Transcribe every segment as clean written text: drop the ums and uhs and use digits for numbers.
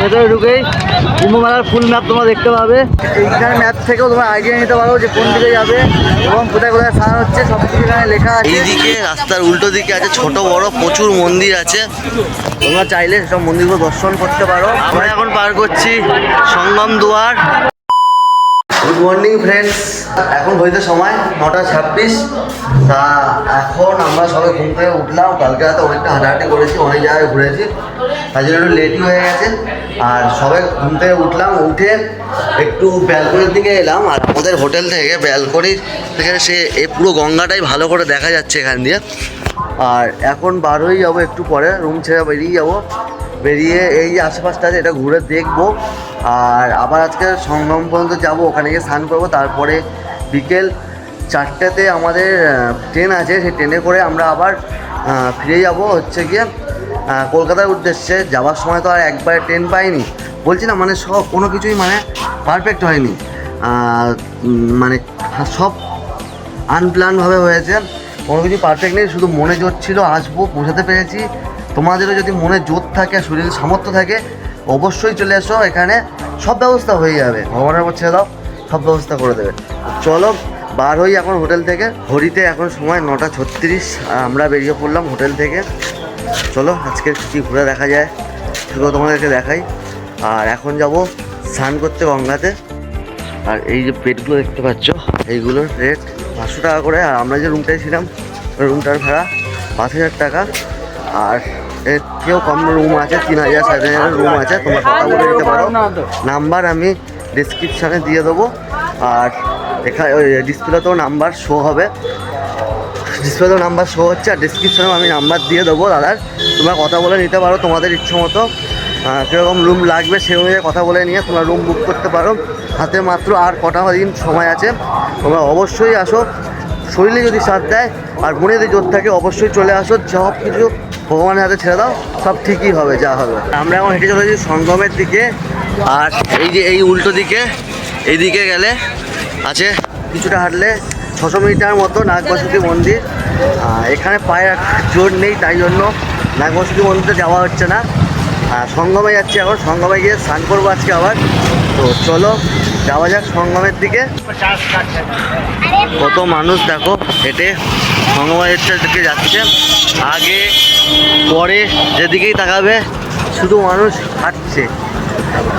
ভেতরে ঢুকেই কুম্ভ মেলার ফুল ম্যাপ তোমরা দেখতে পাবে। এইখানে ম্যাপ থেকেও তোমরা আইডিয়া নিতে পারো যে কোন দিকে যাবে এবং কোথায় কোথায় স্নান হচ্ছে সব কিছু এখানে লেখা আছে। এইদিকে রাস্তার উল্টো দিকে আছে ছোট বড় প্রচুর মন্দির আছে, তোমরা চাইলে সেসব মন্দিরগুলো দর্শন করতে পারো। আমরা এখন পার করছি সঙ্গম দুয়ার। গুড মর্নিং ফ্রেন্ডস, এখন হইতে সময় 9:26। তা এখন আমরা সবাই ঘুম থেকে উঠলাম। কালকে রাতে অনেকটা হাঁটাহাঁটি করেছি, অনেক জায়গায় ঘুরেছি, তাই জন্য একটু লেটই হয়ে গেছে। আর সবাই ঘুম থেকে উঠলাম, উঠে একটু ব্যালকনির দিকে এলাম। আর আমাদের হোটেল থেকে ব্যালকনি থেকে এই পুরো গঙ্গাটাই ভালো করে দেখা যাচ্ছে এখান দিয়ে। আর এখন বার হয়ে যাবো, একটু পরে রুম ছেড়ে বেরিয়ে যাবো। বেরিয়ে এই যে আশেপাশটা আছে এটা ঘুরে দেখবো। আর আবার আজকে সঙ্গম পর্যন্ত যাবো, ওখানে গিয়ে স্নান করবো। তারপরে বিকেল 4টাতে আমাদের ট্রেন আছে, সেই ট্রেনে করে আমরা আবার ফিরে যাব হচ্ছে গিয়ে কলকাতার উদ্দেশ্যে। যাওয়ার সময় তো আর একবারে ট্রেন পাইনি, বলছি না, মানে সব কোনো কিছুই মানে পারফেক্ট হয়নি, মানে সব আনপ্ল্যানভাবে হয়েছে, কোনো কিছু পারফেক্ট নেই। শুধু মনে জোর ছিল, আসবো, পৌঁছাতে পেরেছি। তোমাদেরও যদি মনে জোর থাকে, শরীরে সামর্থ্য থাকে, অবশ্যই চলে এসো, এখানে সব ব্যবস্থা হয়ে যাবে। ভগবানের উপর ছেড়ে দাও, সব ব্যবস্থা করে দেবে। চলো বার হই এখন হোটেল থেকে। ঘড়িতে এখন সময় 9:36, আর আমরা বেরিয়ে পড়লাম হোটেল থেকে। চলো আজকে কী ঘুরে দেখা যায় সেগুলো তোমাদেরকে দেখাই। আর এখন যাব স্নান করতে গঙ্গাতে। আর এই যে বেডগুলো দেখতে পাচ্ছ, এইগুলোর রেট 500 টাকা করে। আর আমরা যে রুমটায় ছিলাম, রুমটার ভাড়া 5,000 টাকা। আর এর থেকেও কম রুম আছে, 3,000 3,500 রুম আছে, তোমরা কথা বলে দিতে পারো। নাম্বার আমি ডিসক্রিপশানে দিয়ে দেবো। আর এখানে ওই ডিসপ্লেতেও নাম্বার শো হবে, ডিসপ্লেতেও নাম্বার শো হচ্ছে। আর ডিসক্রিপশানেও আমি নাম্বার দিয়ে দেবো দাদার, তোমরা কথা বলে নিতে পারো তোমাদের ইচ্ছে মতো। কীরকম রুম লাগবে সেই অনুযায়ী কথা বলে নিয়ে তোমরা রুম বুক করতে পারো। হাতে মাত্র আর কটা দিন সময় আছে, তোমরা অবশ্যই আসো। শরীরে যদি সাথ দেয় আর মনে যদি জোর থাকে, অবশ্যই চলে আসো। সব কিছু ভগবানের হাতে ছেড়ে দাও, সব ঠিকই হবে যা হবে। আমরা এখন হেঁটে চলেছি সঙ্গমের দিকে। আর এই যে এই উল্টো দিকে, এইদিকে গেলে আছে কিছুটা হাঁটলে 600 মিটার মতো নাগবসতি মন্দির। এখানে পায়ে জোর নেই, তাই জন্য নাগবসতি মন্দিরে যাওয়া হচ্ছে না। সঙ্গমে যাচ্ছি এখন, সঙ্গমে গিয়ে স্নান করবো আজকে আবার। তো চলো যাওয়া যাক সঙ্গমের দিকে। কত মানুষ দেখো হেঁটে সঙ্গমের দিকে যাচ্ছে। আগে পরে যেদিকেই তাকাবে শুধু মানুষ হাঁটছে,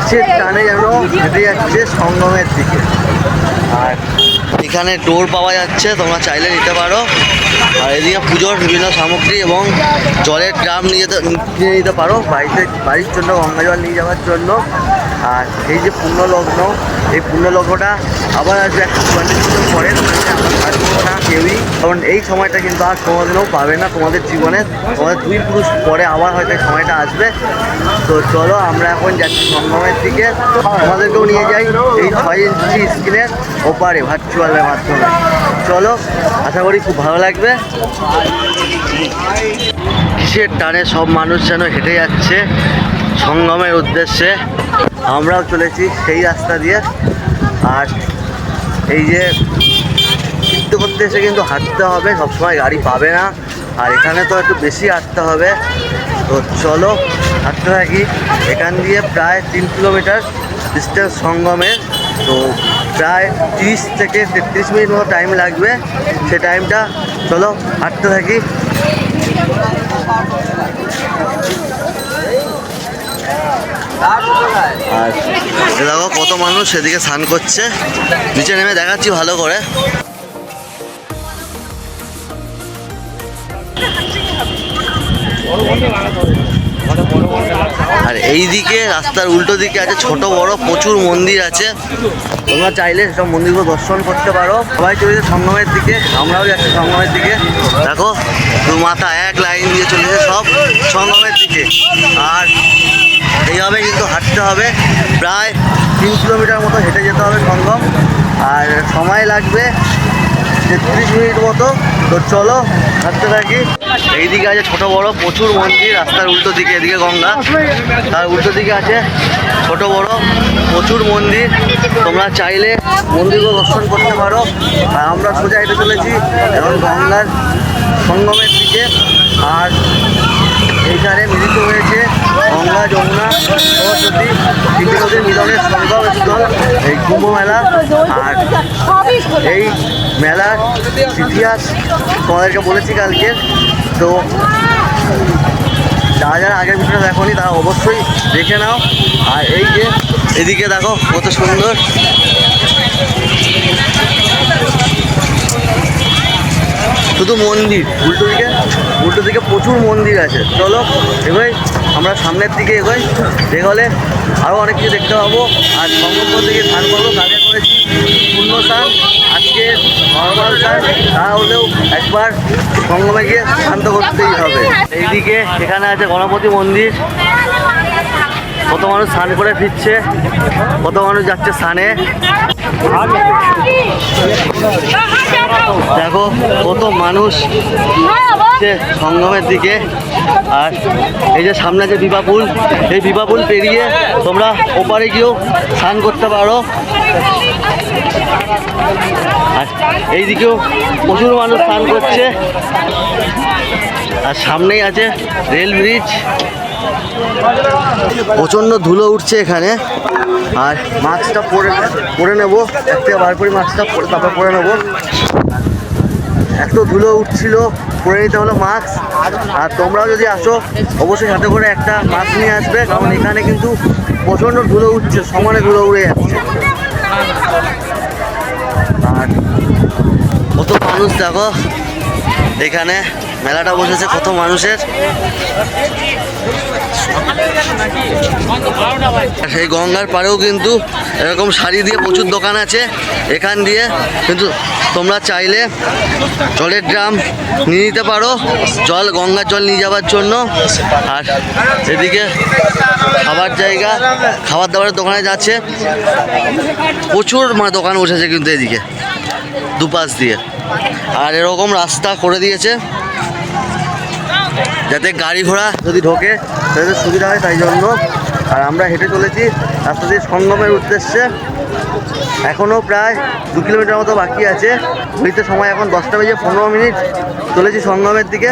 সে টানে যেন হেঁটে যাচ্ছে সঙ্গমের দিকে। আর এখানে ডোর পাওয়া যাচ্ছে, তোমরা চাইলে নিতে পারো। আর এদিকে পুজোর বিভিন্ন সামগ্রী এবং জলের ড্রাম নিয়ে নিতে পারো বাড়ির জন্য, গঙ্গা জল নিয়ে যাওয়ার জন্য। আর এই যে পুণ্যলগ্ন, এই পুণ্যলগ্নটা আবার আসবে 120 বছর পরে, আসবো না কেউই, কারণ এই সময়টা কিন্তু আর কোনোদিনও পাবে না তোমাদের জীবনে। তোমাদের 2 পুরুষ পরে আবার হয়তো এই সময়টা আসবে। তো চলো আমরা এখন যাচ্ছি সঙ্গমের দিকে। আমাদেরকেও নিয়ে যাই এই 6 ইঞ্চি স্ক্রিনের ওপারে ভার্চুয়ালের মাধ্যমে। চলো, আশা করি খুব ভালো লাগবে। কিসের টানে সব মানুষ যেন হেঁটে যাচ্ছে সঙ্গমের উদ্দেশ্যে। আমরাও চলেছি সেই রাস্তা দিয়ে। আর এই যে চিত্ত করতে এসে কিন্তু হাঁটতে হবে, সবসময় গাড়ি পাবে না। আর এখানে তো একটু বেশি হাঁটতে হবে। তো চলো হাঁটতে থাকি। এখান দিয়ে প্রায় 3 কিলোমিটার ডিস্টেন্স সঙ্গমের। তো প্রায় 30 থেকে 33 মিনিট মতো টাইম লাগবে। সে টাইমটা চলো হাঁটতে থাকি। আর দেখো কত মানুষ সেদিকে স্নান করছে, নিচে নেমে দেখাচ্ছি ভালো করে। আর এই দিকে রাস্তার উল্টো দিকে আছে ছোট বড় প্রচুর মন্দির আছে, তোমরা চাইলে সব মন্দিরগুলো দর্শন করতে পারো। সবাই চলেছে সঙ্গমের দিকে, আমরাও যাচ্ছি সঙ্গমের দিকে। দেখো মাথা এক লাইন দিয়ে চলেছে সব সঙ্গমের দিকে। আর এইভাবে কিন্তু হাঁটতে হবে, প্রায় 3 কিলোমিটার মতো হেঁটে যেতে হবে সঙ্গম। আর সময় লাগবে 33 মিনিট মতো। তো চলো হাঁটতে থাকি। এইদিকে আছে ছোট বড় প্রচুর মন্দির, রাস্তার উল্টো দিকে, এদিকে গঙ্গা, তার উল্টো দিকে আছে ছোট বড় প্রচুর মন্দির। তোমরা চাইলে মন্দিরগুলো দর্শন করতে পারো। আর আমরা সোজা হেঁটে চলেছি এখন গঙ্গার সঙ্গমের দিকে। আর এইখানে মিলিত হয়েছে গঙ্গা যমুনা, সরস্বতী, তিনটে নদীর মিলনের সঙ্গম স্থল এই কুম্ভ মেলা। আর এই মেলার ইতিহাস তোমাদেরকে বলেছি কালকে, তো যারা যারা আগের ভিডিওটা দেখোনি তারা অবশ্যই দেখে নাও। আর এই যে এদিকে দেখো কত সুন্দর, শুধু মন্দির, উল্টো দিকে প্রচুর মন্দির আছে। চলো এগোই, আমরা সামনের দিকে এগোই, এগোলে আরও অনেক কিছু দেখতে পাবো। আর সঙ্গম থেকে স্নান করবো, কাজে করেছি পূর্ণ স্নান, আজকে নর্মাল স্নান, তাহলেও একবার সঙ্গমে গিয়ে শান্ত করতেই হবে। এইদিকে এখানে আছে গণপতি মন্দির, কত মানুষ স্নান করে ফিরছে, কত মানুষ যাচ্ছে স্নানে। দেখো কত মানুষ সঙ্গমের দিকে। আর এই যে সামনে যে বিবাপুল, এই বিবাপুল পেরিয়ে তোমরা ওপারে গিয়েও স্নান করতে পারো। আর এইদিকেও প্রচুর মানুষ স্নান করছে। আর সামনেই আছে রেল ব্রিজ, প্রচণ্ড ধুলো উঠছে এখানে। আর মাস্কটা পরে নেবো, এক থেকে বার করি মাস্কটা পরে তারপর পরে নেবো। এত ধুলো উঠছিল, পরে নিতে হলো মাস্ক। আর তোমরাও যদি আসো অবশ্যই সাথে করে একটা মাস্ক নিয়ে আসবে, কারণ এখানে কিন্তু প্রচণ্ড ধুলো উঠছে, সমানে ধুলো উড়ে যাচ্ছে। আর কত মানুষ দেখো এখানে, মেলাটা বসেছে কত মানুষের। সেই গঙ্গার পাড়েও কিন্তু এরকম শাড়ি দিয়ে প্রচুর দোকান আছে। এখান দিয়ে কিন্তু তোমরা চাইলে জলের ড্রাম নিয়ে নিতে পারো, গঙ্গার জল নিয়ে যাওয়ার জন্য। আর এদিকে খাবার জায়গা, খাবার দাবারের দোকানে যাচ্ছে, প্রচুর দোকান বসেছে কিন্তু এদিকে দুপাশ দিয়ে। আর এরকম রাস্তা করে দিয়েছে যাতে গাড়ি ঘোড়া যদি ঢোকে তাদের সুবিধা হয়, তাই জন্য। আর আমরা হেঁটে চলেছি রাস্তা দিয়ে সঙ্গমের উদ্দেশ্যে। এখনও প্রায় 2 কিলোমিটার মতো বাকি আছে। ঘুরতে সময় এখন 10:15, চলেছি সঙ্গমের দিকে।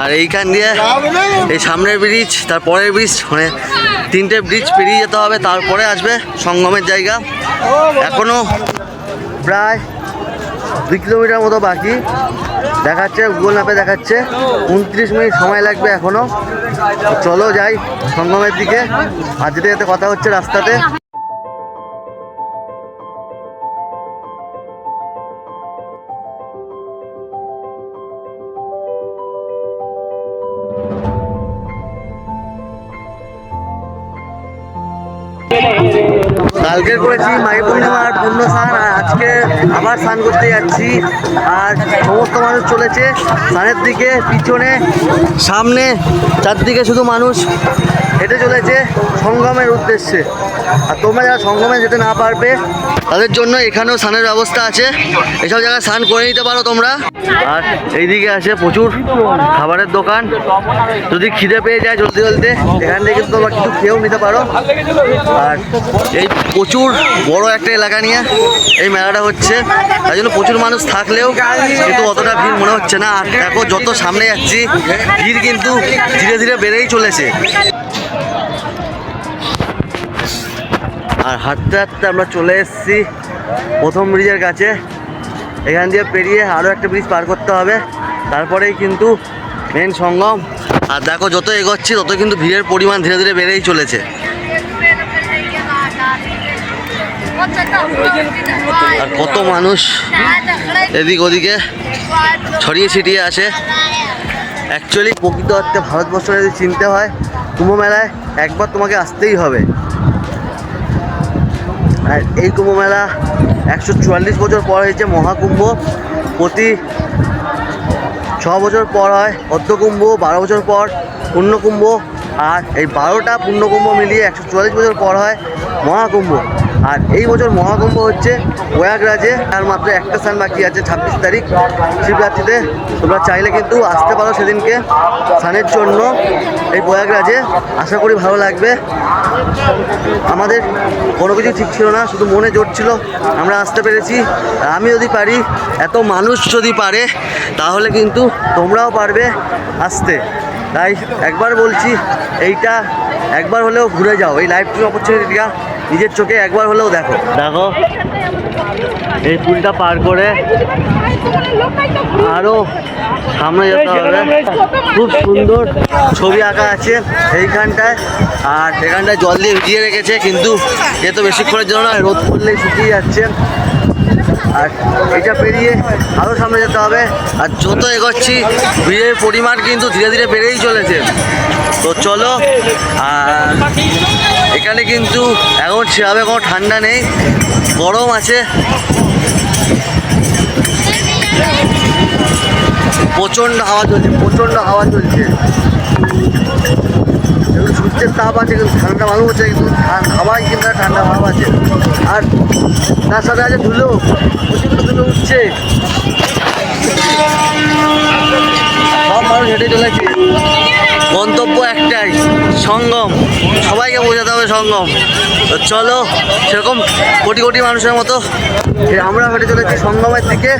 আর এইখান দিয়ে এই সামনের ব্রিজ, তারপরের ব্রিজ, মানে 3টে ব্রিজ পেরিয়ে যেতে হবে, তারপরে আসবে সঙ্গমের জায়গা। এখনও প্রায় 2 কিলোমিটার মতো বাকি দেখাচ্ছে, গুগল ম্যাপে দেখাচ্ছে 29 মিনিট সময় লাগবে এখনও। চলো যাই সঙ্গমের দিকে। আর যেতে যেতে কথা হচ্ছে রাস্তাতে। কালকে করেছি মাঘী পূর্ণিমার পূর্ণ স্নান, আর আজকে আবার স্নান করতে যাচ্ছি। আর সমস্ত মানুষ চলেছে স্নানের দিকে, পিছনে সামনে চারদিকে শুধু মানুষ হেঁটে চলেছে সঙ্গমের উদ্দেশ্যে। আর তোমরা যারা সঙ্গমে যেতে না পারবে তাদের জন্য এখানেও স্নানের ব্যবস্থা আছে, এসব জায়গায় স্নান করে নিতে পারো তোমরা। আর এইদিকে আছে প্রচুর খাবারের দোকান, যদি খিদে পেয়ে যায় জলদি এখান থেকে কিন্তু তোমরা কিছু খেয়েও নিতে পারো। আর এই প্রচুর বড় একটা এলাকা নিয়ে এই মেলাটা হচ্ছে, তাই জন্য প্রচুর মানুষ থাকলেও কিন্তু অতটা ভিড় মনে হচ্ছে না। আর দেখো যত সামনে যাচ্ছি ভিড় কিন্তু ধীরে ধীরে বেড়েই চলেছে। আর হাঁটতে হাঁটতে আমরা চলে এসেছি প্রথম ব্রিজের কাছে। এখান দিয়ে পেরিয়ে আরও একটা ব্রিজ পার করতে হবে, তারপরেই কিন্তু মেন সঙ্গম। আর দেখো যত এগোচ্ছি তত কিন্তু ভিড়ের পরিমাণ ধীরে ধীরে বেড়েই চলেছে। আর কত মানুষ এদিক ওদিকে ছড়িয়ে ছিটিয়ে আছে। অ্যাকচুয়ালি প্রকৃত অর্থে ভারতবর্ষ যদি চিনতে হয়, কুম্ভ মেলায় একবার তোমাকে আসতেই হবে। আর এই কুম্ভ মেলা 144 বছর পর হয়েছে মহাকুম্ভ। প্রতি 6 বছর পর হয় অর্ধকুম্ভ, 12 বছর পর পূর্ণকুম্ভ। আর এই 12টা পূর্ণকুম্ভ মিলিয়ে 144 বছর পর হয় মহাকুম্ভ। আর এই বছর মহাকুম্ভ হচ্ছে প্রয়াগরাজে, আর মাত্র একটা স্থান বাকি আছে 26 তারিখ শিবরাত্রিতে। তোমরা চাইলে কিন্তু আসতে পারো সেদিনকে স্নানের জন্য এই প্রয়াগরাজে। আশা করি ভালো লাগবে। আমাদের কোনো কিছু ঠিক ছিল না, শুধু মনে জোর ছিল, আমরা আসতে পেরেছি। আর আমি যদি পারি, এত মানুষ যদি পারে, তাহলে কিন্তু তোমরাও পারবে আসতে। তাই একবার বলছি, এইটা একবার হলেও ঘুরে যাও, এই লাইফ টাইম অপরচুনিটিটা নিজের চোখে একবার হলেও দেখো। দেখো এই পুলটা পার করে আরও সামনে যেতে হবে। খুব সুন্দর ছবি আঁকা আছে এইখানটায়, আর এখানটায় জল দিয়ে ভিজিয়ে রেখেছে, কিন্তু এ তো বেশিক্ষণের জন্য নয়, রোদ পড়লেই শুকিয়ে যাচ্ছে। আর এটা পেরিয়ে আরও সামনে যেতে হবে। আর যত এগোচ্ছি ভিড়ের পরিমাণ কিন্তু ধীরে ধীরে বেড়েই চলেছে। তো চলো। আর এখানে কিন্তু এখন সেভাবে কোনো ঠান্ডা নেই, গরম আছে, প্রচণ্ড হাওয়া চলছে, প্রচণ্ড হাওয়া চলছে। সূর্যের তাপ আছে, কিন্তু ঠান্ডা ভালো হচ্ছে, কিন্তু হাওয়াই কিন্তু ঠান্ডা ভাব আছে। আর তার সাথে আছে ধুলো, প্রচণ্ড ধুলো উঠছে। সব মানুষ হেঁটে চলেছে, গন্তব্য একটাই, সঙ্গম। সবাইকে বোঝাতে হবে সঙ্গম। তো চলো, সেরকম কোটি কোটি মানুষের মতো আমরা হেঁটে চলেছি সঙ্গমের দিকে।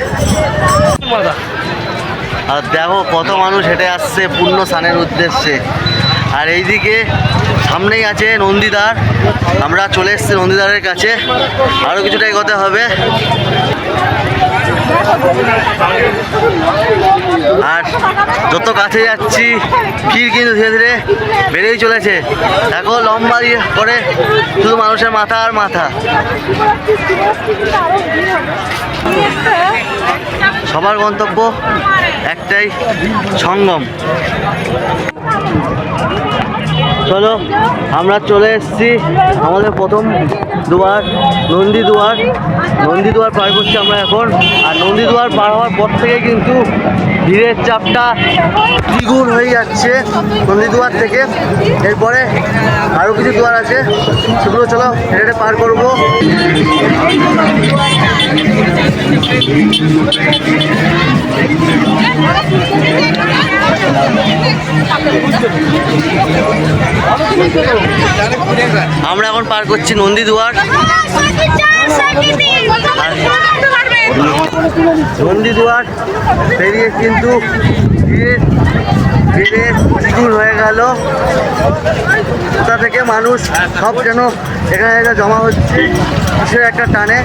আর দেখো কত মানুষ হেঁটে আসছে পূর্ণ স্নানের উদ্দেশ্যে। আর এইদিকে সামনেই আছে নন্দীদ্বার, আমরা চলে এসেছি নন্দীদ্বারের কাছে, আরও কিছুটা এগোতে হবে। আর যত কাছে যাচ্ছি ভিড় কিন্তু ধীরে ধীরে বেড়েই চলেছে। দেখো লম্বা দিয়ে করে শুধু মানুষের মাথা আর মাথা। সবার গন্তব্য একটাই, সঙ্গম। চলো, আমরা চলে এসেছি আমাদের প্রথম দুয়ার নন্দীদ্বার। নন্দীদ্বার পার করছি আমরা এখন। আর নন্দীদ্বার পার হওয়ার পর থেকে কিন্তু ভিড়ের চাপটা দ্বিগুণ হয়ে যাচ্ছে নন্দীদ্বার থেকে। এরপরে আরও কিছু দুয়ার আছে, সেগুলো চলো হেঁটে পার করবো। আমরা এখন পার করছি নন্দীদ্বার। নন্দীদ্বার পেরিয়ে কিন্তু ভিড়ে দ্বিগুণ হয়ে গেল। কোথা থেকে মানুষ সব যেন এখানে জমা হচ্ছে কিসের একটা টানে।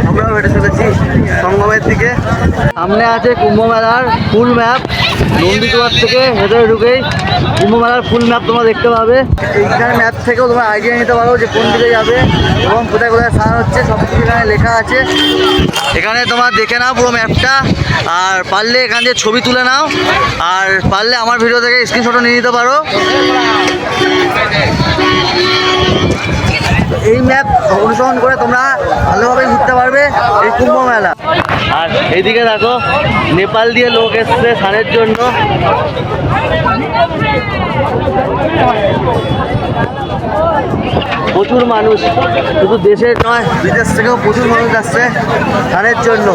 আমরাও হেঁটে চলেছি সঙ্গমের দিকে। সামনে আছে কুম্ভ মেলার ফুল ম্যাপ। নন্দীদ্বার থেকে ভেতরে ঢুকেই কুম্ভ মেলার ফুল ম্যাপ তোমরা দেখতে পাবে। এইখানে ম্যাপ থেকেও তোমরা আইডিয়া নিতে পারো যে কোন দিকে যাবে এবং কোথায় কোথায় স্নান হচ্ছে, সব কিছু এখানে লেখা আছে। এখানে তোমরা দেখে নাও পুরো ম্যাপটা, আর পারলে এখান থেকে ছবি তুলে নাও, আর পারলে আমার ভিডিও থেকে স্ক্রিনশটও নিয়ে নিতে পারো। এই ম্যাপ অনুসরণ করে তোমরা ভালোভাবে ঘুরতে পারবে এই কুম্ভ মেলা। আর এইদিকে দেখো নেপাল দিয়ে লোক এসছে স্নানের জন্য। প্রচুর মানুষ, শুধু দেশের নয় বিদেশ থেকেও প্রচুর মানুষ আসছে স্নানের জন্য।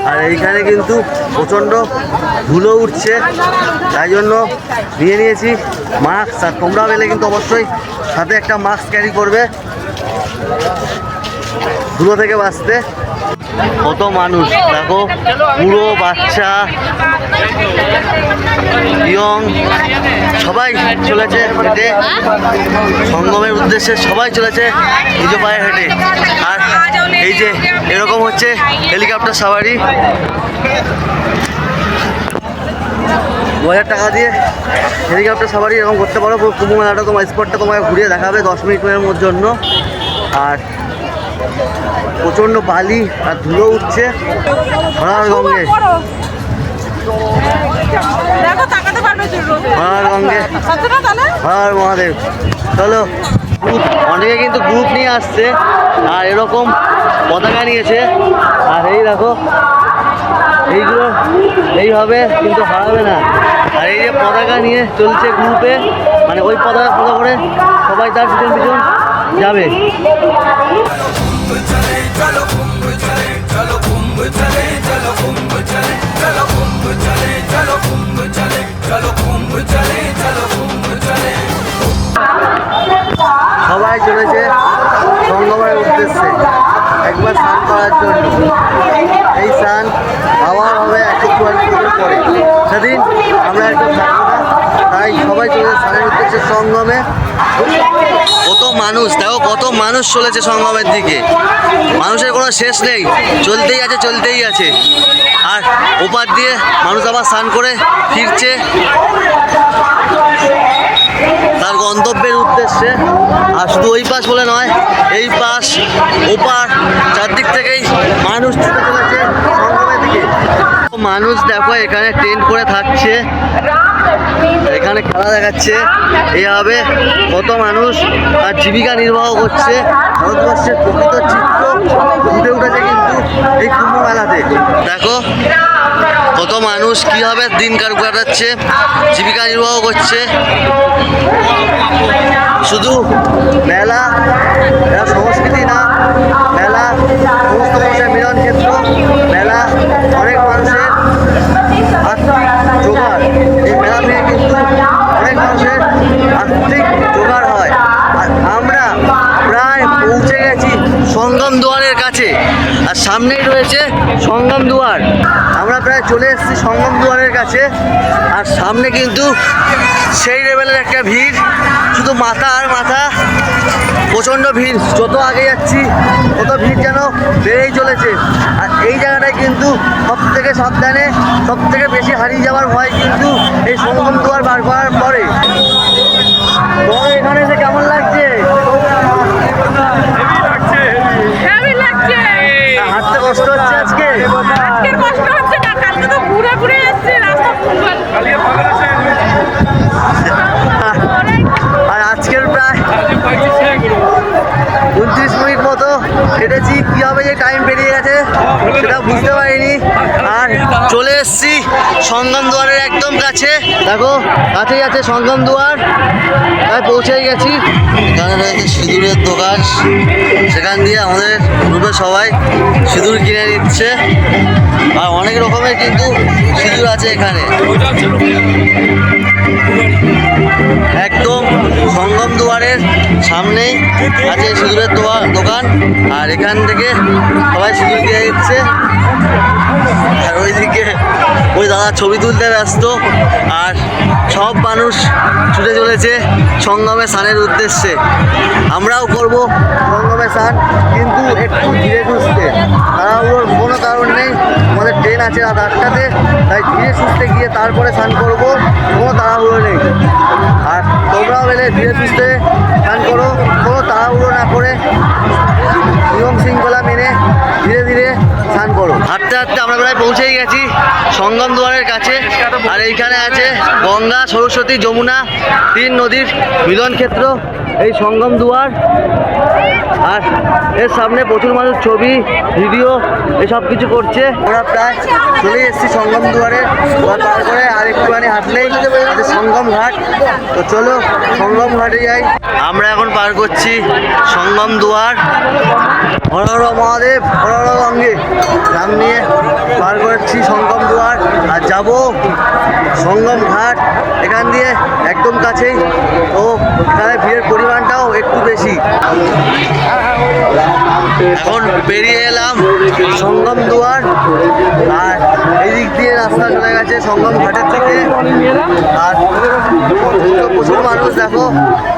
আর এইখানে কিন্তু প্রচণ্ড ধুলো উঠছে, তাই জন্য নিয়ে নিয়েছি মাস্ক। আর তোমরা পেলে কিন্তু অবশ্যই সাথে একটা মাস্ক ক্যারি করবে ধুলো থেকে বাঁচতে। কত মানুষ দেখো, বুড়ো বাচ্চা ইয়ং সবাই চলেছে হেঁটে সঙ্গমের উদ্দেশ্যে, সবাই চলেছে নিজ পায়ে হেঁটে। আর এই যে এরকম হচ্ছে হেলিকপ্টার সাওয়ারি, 2000 টাকা দিয়ে হেলিকপ্টার সাওয়ারি এরকম করতে পারো। কুম্ভ মেলাটা তোমার স্পটটা তোমাকে ঘুরিয়ে দেখাবে 10 মিনিটের জন্য। আর প্রচণ্ড বালি আর ধুলো উঠছে। হর গঙ্গে, হর গঙ্গে, হর মহাদেব। চলো, অনেকে কিন্তু গ্রুপ নিয়ে আসছে আর এরকম পতাকা নিয়েছে। আর এই দেখো এইগুলো এইভাবে কিন্তু হারাবে না। আর এই যে পতাকা নিয়ে চলছে গ্রুপে, মানে ওই পতাকা ফলো করে সবাই তার পিছন পিছন যাবে। সবাই চলেছে সঙ্গমের উদ্দেশ্যে একবার স্নান করার জন্য। এই স্নান আবার হবে 144 বছর পরে। সেদিন আমরা একদম থাকবো না, তাই সবাই চলেছে স্নানের উদ্দেশ্যে সঙ্গমে। কত মানুষ দেখো, কত মানুষ চলেছে সঙ্গমের দিকে, মানুষের কোনো শেষ নেই, চলতেই আছে চলতেই আছে। আর ওপার দিয়ে মানুষ আবার স্নান করে ফিরছে তার গন্তব্যের উদ্দেশ্যে। আর শুধু ওই পাশ বলে নয়, এই পাশ ওপার চারদিক থেকেই মানুষ ছুটে চলেছে সঙ্গমের দিকে। মানুষ দেখো এখানে টেন্ট করে থাকছে, এখানে খেলা দেখাচ্ছে, এইভাবে কত মানুষ তার জীবিকা নির্বাহ করছে। ভারতবর্ষের প্রকৃত চিত্র ফুটে উঠেছে কিন্তু এই কুম্ভ মেলাতে। দেখো কত মানুষ কীভাবে দিন কাটাচ্ছে, জীবিকা নির্বাহ করছে। শুধু মেলা এটা সংস্কৃতি না, মেলা সমস্ত মানুষের মিলন ক্ষেত্র, মেলা অনেক মানুষের আর্থিক জোগাড়। এই মেলা থেকে কিন্তু অনেক মানুষের আর্থিক জোগাড় হয়। আর আমরা প্রায় পৌঁছে গেছি সঙ্গম দুয়ারের কাছে, আর সামনেই রয়েছে সঙ্গম দুয়ার। আমরা প্রায় চলে এসেছি সঙ্গম দুয়ারের কাছে, আর সামনে কিন্তু সেই লেভেলের একটা ভিড়, শুধু মাথা আর মাথা, প্রচণ্ড ভিড়। যত আগে যাচ্ছি তত ভিড় যেন বেড়েই চলেছে। আর এই জায়গাটায় কিন্তু সব থেকে সাবধানে, সব থেকে বেশি হারিয়ে যাওয়ার ভয় কিন্তু এই সঙ্গম দুয়ার বার করার পরে। এখানে এসে কেমন লাগছে? হাঁটতে কষ্ট হচ্ছে আজকে? আর আজকের প্রায় 29 মিনিট মতো হেঁটেছি, কীভাবে যে টাইম পেরিয়ে গেছে সেটা বুঝতে পারিনি। আর চলে এসেছি সঙ্গম দুয়ারের একদম কাছে। দেখো কাছেই আছে সঙ্গম দুয়ার, তাই পৌঁছেই গেছি। এখানে রয়েছে সিঁদুরের দোকান, সেখান দিয়ে আমাদের গ্রুপে সবাই সিঁদুর কিনে নিচ্ছে। আর অনেক রকমের কিন্তু সিঁদুর আছে এখানে। একদম সঙ্গম দুয়ারের সামনেই আছে সিঁদুরের দোকান, আর এখান থেকে সবাই সিঁদুর কিনে দিচ্ছে। আর ওইদিকে ওই দাদা ছবি তুলতে ব্যস্ত, আর সব মানুষ ছুটে চলেছে সঙ্গমে স্নানের উদ্দেশ্যে। আমরাও করব সঙ্গমে স্নান, কিন্তু একটু ধীরে সুস্থে, তাড়াহুড়োর কোনো কারণ নেই। আমাদের ট্রেন আছে রাত 8টাতে, তাই ধীরে সুস্থে গিয়ে তারপরে স্নান করব, কোনো তাড়াহুড়ো নেই। আর তোমরাও এলে ধীরে সুস্থে স্নান করো, কোনো তাড়াহুড়ো না করে নিয়ম শৃঙ্খলা মেনে ধীরে ধীরে স্নান করো। হাঁটতে হাঁটতে আমরা প্রায় পৌঁছেই গেছি সঙ্গম দুয়ারের কাছে। আর এইখানে আছে গঙ্গা, সরস্বতী, যমুনা 3 নদীর মিলন ক্ষেত্র এই সঙ্গম দুয়ার। আর এর সামনে প্রচুর মানুষ ছবি, ভিডিও এসব কিছু করছে। আমরা প্রায় চলে এসেছি সঙ্গম দুয়ারে, তারপরে আর একটুখানি হাঁটলেই আছে সঙ্গম ঘাট। তো চলো সঙ্গম ঘাটে যাই। আমরা এখন পার করছি সঙ্গম দুয়ার। হর হর মহাদেব, হর হর গঙ্গে নাম নিয়ে পার করছি সঙ্গম দুয়ার, আর যাব সঙ্গম ঘাট। এখান দিয়ে একদম কাছেই, তো এখানে ভিড়ের পরিমাণটাও একটু বেশি। এখন বেরিয়ে এলাম সঙ্গম দুয়ার, আর এই দিক দিয়ে রাস্তা চলে গেছে সঙ্গম ঘাটের দিকে। আর প্রচুর মানুষ দেখো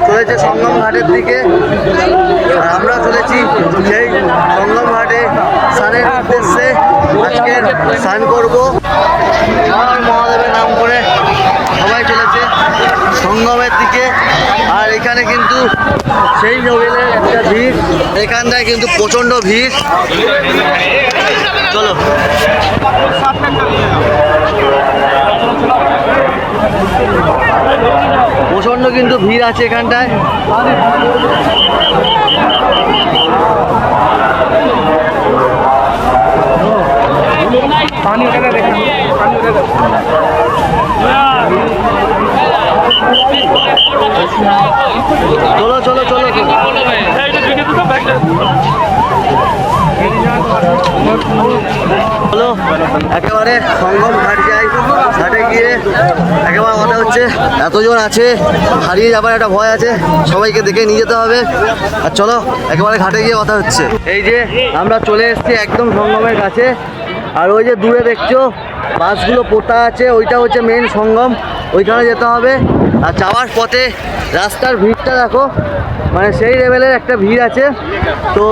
চলেছে সঙ্গম ঘাটের দিকে, আর আমরা চলেছি সেই সঙ্গম ঘাটে স্নানের উদ্দেশ্যে। আজকের স্নান করবো মহাদেবের নাম করে সবাই চলেছে সঙ্গমের দিকে। আর এখানে কিন্তু সেই লেভেলের একটা ভিড়, এখানটায় কিন্তু প্রচণ্ড ভিড়। চলো প্রচণ্ড কিন্তু ভিড় আছে এখানটায়। পানি হলো একেবারে সঙ্গম ঘাট যাই, ঘাটে গিয়ে একেবারে কথা হচ্ছে এতজন আছে, হারিয়ে যাবার একটা ভয় আছে, সবাইকে দেখে নিয়ে যেতে হবে। আর চলো একেবারে ঘাটে গিয়ে কথা হচ্ছে। এই যে আমরা চলে এসেছি একদম সঙ্গমের কাছে, আর ওই যে দূরে দেখছো বাসগুলো পোতা আছে, ওইটা হচ্ছে মেন সঙ্গম, ওইখানে যেতে হবে। আর যাওয়ার পথে রাস্তার ভিড়টা দেখো, মানে সেই লেভেলের একটা ভিড় আছে। তো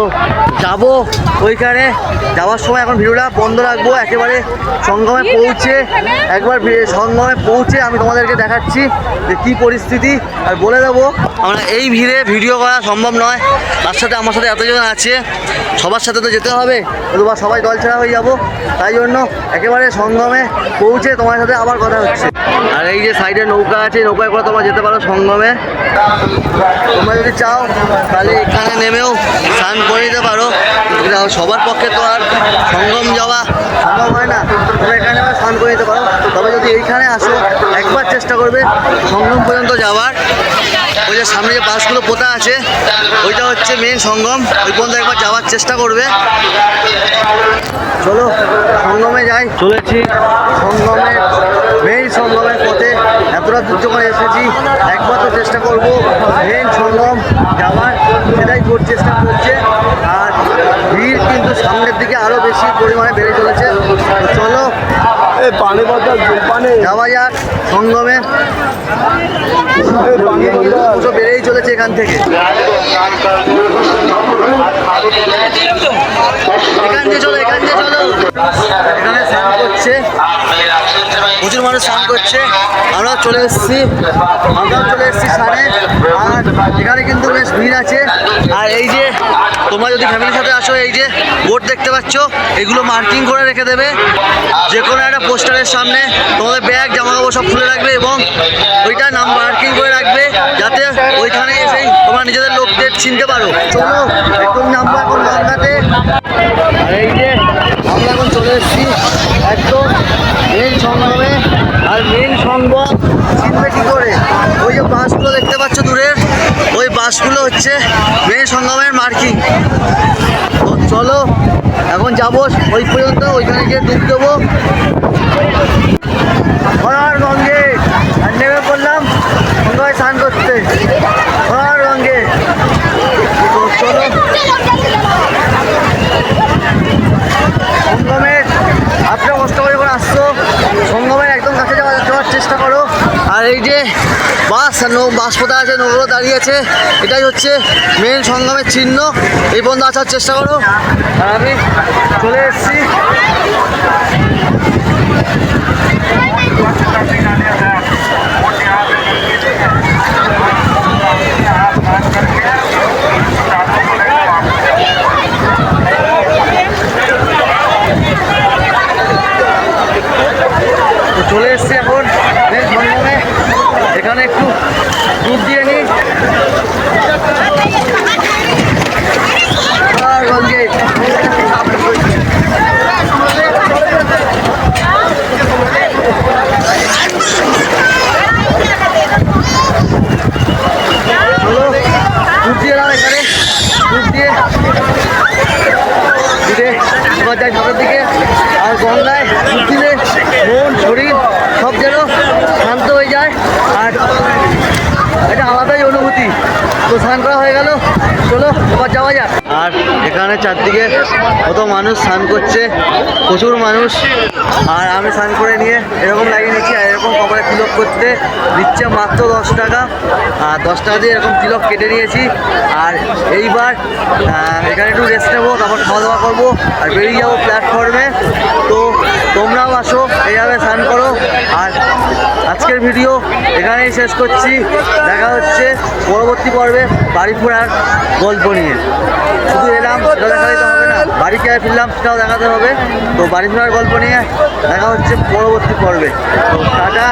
যাব ওইখানে, যাওয়ার সময় এখন ভিডিওটা বন্ধ রাখবো, একেবারে সঙ্গমে পৌঁছে সঙ্গমে পৌঁছে আমি তোমাদেরকে দেখাচ্ছি যে কী পরিস্থিতি, আর বলে দেবো। আমরা এই ভিড়ে ভিডিও করা সম্ভব নয়, তার সাথে আমার সাথে এতজন আছে, সবার সাথে তো যেতে হবে, অথবা সবাই দল ছাড়া হয়ে যাবো। তাই জন্য একেবারে সঙ্গমে পৌঁছে তোমার সাথে আবার কথা হচ্ছে। আর এই যে সাইডে নৌকা আছে, নৌকায় করে তোমরা যেতে পারো সঙ্গমে। তোমরা যদি চাও তাহলে এখানে নেমেও স্নান করে নিতে পারো, সবার পক্ষে তো আর সঙ্গম যাওয়া সম্ভব হয় না, তোমরা এখানে আবার স্নান করে নিতে পারো। তবে যদি এইখানে আসো একবার চেষ্টা করবে সঙ্গম পর্যন্ত যাওয়ার। ওই যে সামনে যে বাসগুলো পোতা আছে ওইটা হচ্ছে মেন সঙ্গম, ওই পর্যন্ত একবার যাওয়ার চেষ্টা করবে। চলো সঙ্গমে যাই, চলেছি সঙ্গমের মেন সঙ্গমের পথে। এতটা দূর যখন এসেছি একবার তো চেষ্টা করবো মেন সঙ্গম যাওয়ার, সেটাই চেষ্টা করছে। আর ভিড় কিন্তু সামনের দিকে আরও বেশি পরিমাণে বেড়ে চলেছে। চলো যাওয়া যাক সঙ্গমে, বেড়েই চলেছে এখান থেকে। এখান দিয়ে চলো, এখান দিয়ে চলো। এখানে স্নান করছে, প্রচুর মানুষ স্নান করছে, আমরাও চলে এসেছি স্নানে। আর এখানে কিন্তু বেশ ভিড় আছে। আর এই যে তোমরা যদি ফ্যামিলির সাথে আসো, এই যে বোর্ড দেখতে পাচ্ছ, এগুলো মার্কিং করে রেখে দেবে যে কোনো একটা পোস্টারের সামনে। তোমাদের ব্যাগ জামা কাপড় সব খুলে রাখবে এবং ওইটা নাম মার্কিং করে রাখবে, যাতে ওইখানে এসেই তোমরা নিজেদের লোকদের চিনতে পারো। চলো একদম নামবো এখন গঙ্গাতে। আর এই যে আমরা এখন চলে এসেছি একদম মেন সঙ্গমে। আর মেন সঙ্গম চিনবে কী করে? ওই যে বাসগুলো দেখতে পাচ্ছ দূরের, ওই বাসগুলো হচ্ছে মেন সঙ্গমের মার্কিং। তো চলো এখন যাবো ওই পর্যন্ত, ওইখানে গিয়ে ডুব দেবো। হর গঙ্গে, আর নেমে পড়লাম গঙ্গায় স্নান করতে। হর গঙ্গে। তো চলো সঙ্গমের, আপনারা কষ্ট করে যখন আসছো সঙ্গমের একদম কাছে যাওয়ার চেষ্টা করো। আর এই যে বাস পোতা আছে, নৌকো দাঁড়িয়ে আছে, এটাই হচ্ছে মেন সঙ্গমের চিহ্ন। এই বন্ধু আসার চেষ্টা করো। আর আমি চলে এসেছি। চলে এসছি এখন মেন সঙ্গমে, এখানে একটু ডুব দিয়ে নিই। আর গঙ্গে ডুব দিয়ে এলাম, এখানে ডুব দিয়ে এবার যাই সামনের দিকে। আর গঙ্গায় ডুব দিলে মন শরীর সব যেন শান্ত হয়ে যায়, আর এটা আলাদাই অনুভূতি। তো স্নান করা হয়ে গেল, চলো এবার যাওয়া যাক। আর এখানে চারদিকে কত মানুষ স্নান করছে, প্রচুর মানুষ। আর আমি স্নান করে নিয়ে এরকম লাগিয়ে নিচ্ছি, আর এরকম কপালে তিলক করতে দিচ্ছে মাত্র 10 টাকা। আর 10 টাকা দিয়ে এরকম তিলক কেটে নিয়েছি। আর এইবার এখানে একটু রেস্ট নেবো, তারপর খাওয়া দাওয়া করবো আর বেরিয়ে যাবো প্ল্যাটফর্মে। তো তোমরাও আসো, এইভাবে স্নান করো। আর আজকের ভিডিও এখানেই শেষ করছি, দেখা হচ্ছে পরবর্তী পর্বে বাড়ি ফেরার গল্প নিয়ে। শুধু এলাম সেটা দেখালে তো হবে না, বাড়ি কে ফিরলাম সেটাও দেখাতে হবে। তো বাড়ি ফেরার গল্প নিয়ে দেখা হচ্ছে পরবর্তী পর্বে। তো টাটা।